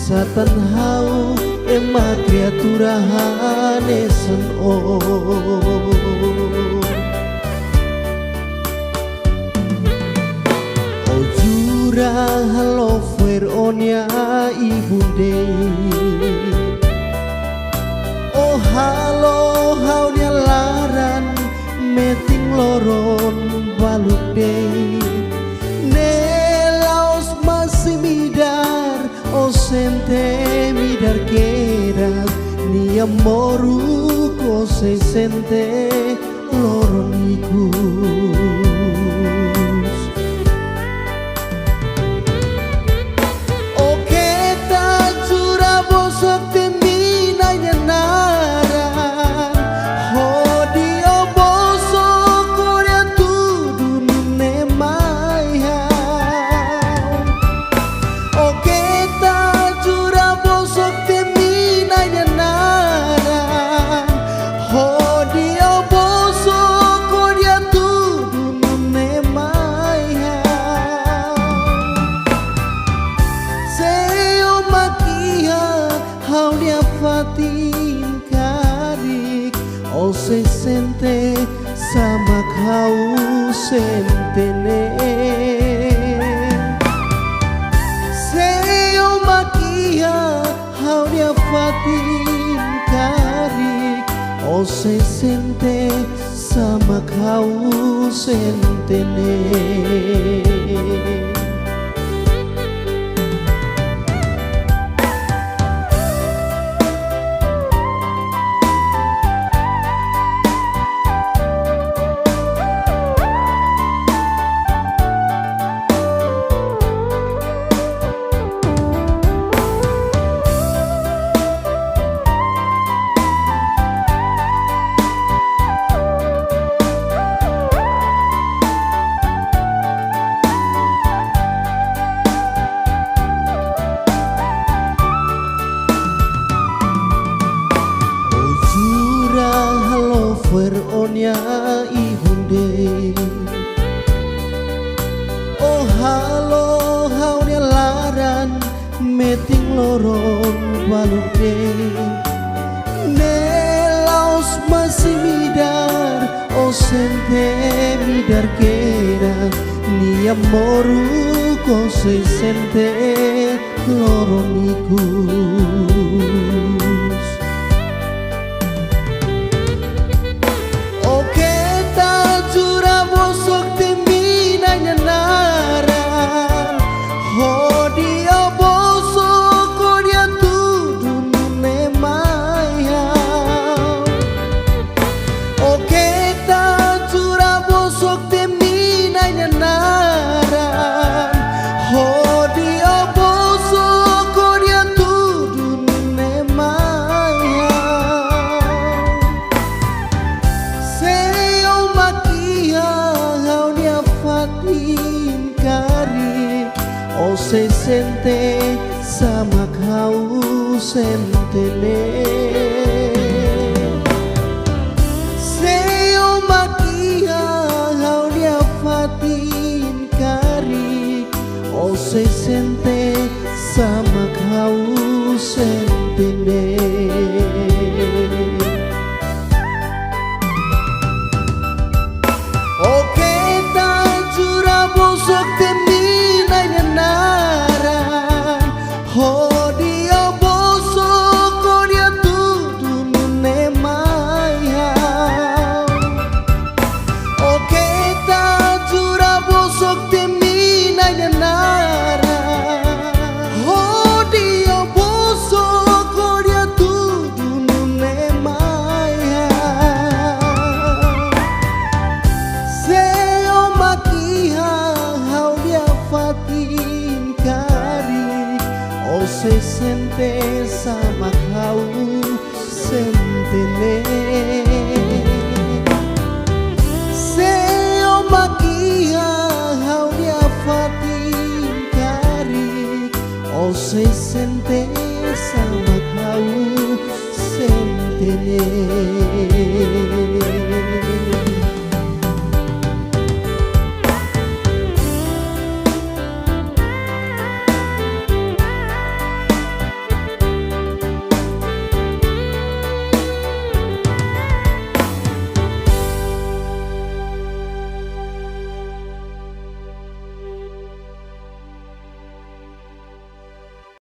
satan hau ema criatura hanesan o jura halo fuer onia ibunde oh halo haunya laran meting loron baluk dei nelaos masih midar o sente midar kera ni amoru ko se sente loron ikus o kita jura bosok temina nyaran ho dio bosok korea tudun ne maya o kita jura bosok temina nyaran ho dio bosok korea tudun ne maya seo makia hau dia fatin karik o se sente sama kau sentene seo makia hau dia fatin karik o se sente sama kau sentene fuer onia ibunde oh halo haunya laran meting loron baluke nelaos masih midar oh sente midar kera ni amoru ko se sente loron ikus jura bosok temina nyaran ho dia bosok korea tudun ne maya o kita jura bosok temina nyaran ho dia bosok korea tudun ne maya fatin karik o se sente sama kau sentene seo makia hau dia fatin karik o se sente sama kau sentene bosok temina nyaran ho dia bosok korea tudun ne maya o kita jura bosok temina nyaran ho dia bosok korea tudun ne maya seo makia fatin karik o se sente sama kau sentene seo makia hau dia fatin karik o se sente sama kau sentene